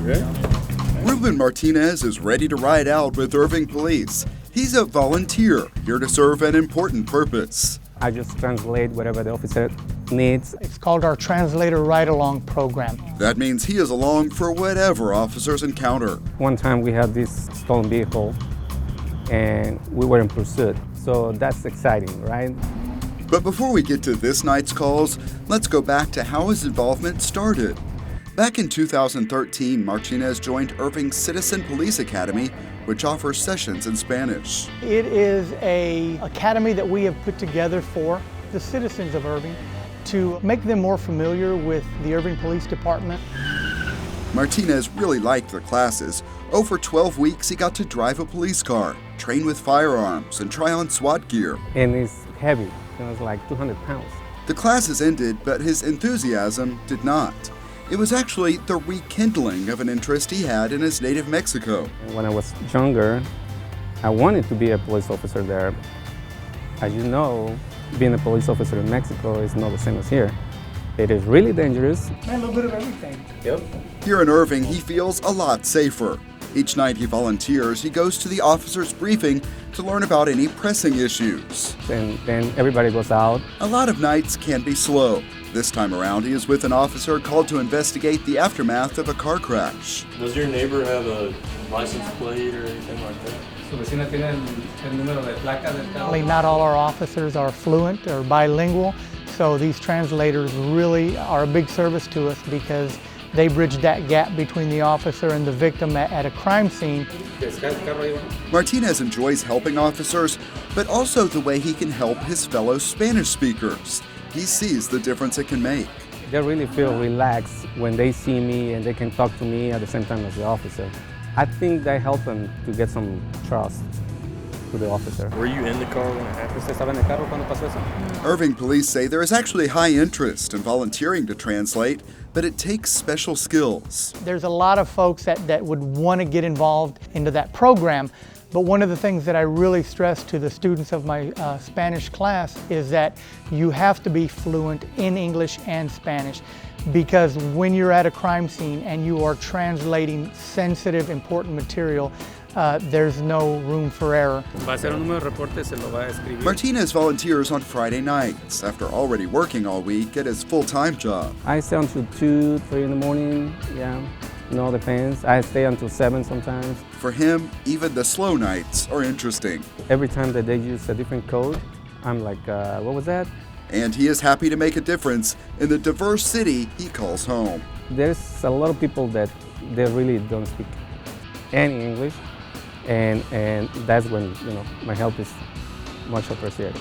Ruben Martinez is ready to ride out with Irving Police. He's a volunteer here to serve an important purpose. I just translate whatever the officer needs. It's called our Translator Ride-Along program. That means he is along for whatever officers encounter. One time we had this stolen vehicle and we were in pursuit. So that's exciting, right? But before we get to this night's calls, let's go back to how his involvement started. Back in 2013, Martinez joined Irving's Citizen Police Academy, which offers sessions in Spanish. It is an academy that we have put together for the citizens of Irving to make them more familiar with the Irving Police Department. Martinez really liked the classes. Over 12 weeks, he got to drive a police car, train with firearms, and try on SWAT gear. And it's heavy. It was like 200 pounds. The classes ended, but his enthusiasm did not. It was actually the rekindling of an interest he had in his native Mexico. When I was younger, I wanted to be a police officer there. As you know, being a police officer in Mexico is not the same as here. It is really dangerous. A little bit of everything. Yep. Here in Irving, he feels a lot safer. Each night he volunteers, he goes to the officer's briefing to learn about any pressing issues. And then everybody goes out. A lot of nights can be slow. This time around, he is with an officer called to investigate the aftermath of a car crash. Does your neighbor have a license plate or anything like that? Not all our officers are fluent or bilingual, so these translators really are a big service to us because they bridge that gap between the officer and the victim at a crime scene. Martinez enjoys helping officers, but also the way he can help his fellow Spanish speakers. He sees the difference it can make. They really feel relaxed when they see me and they can talk to me at the same time as the officer. I think that helped them to get some trust to the officer. Were you in the car when it happened? Irving police say there is actually high interest in volunteering to translate, but it takes special skills. There's a lot of folks that would want to get involved into that program, but one of the things that I really stress to the students of my Spanish class is that you have to be fluent in English and Spanish, because when you're at a crime scene and you are translating sensitive, important material, there's no room for error. Martinez volunteers on Friday nights after already working all week at his full-time job. I stay until 2, 3 in the morning, yeah. No, depends. I stay until 7 sometimes. For him, even the slow nights are interesting. Every time that they use a different code, I'm like, what was that? And he is happy to make a difference in the diverse city he calls home. There's a lot of people that they really don't speak any English, and that's when my help is much appreciated.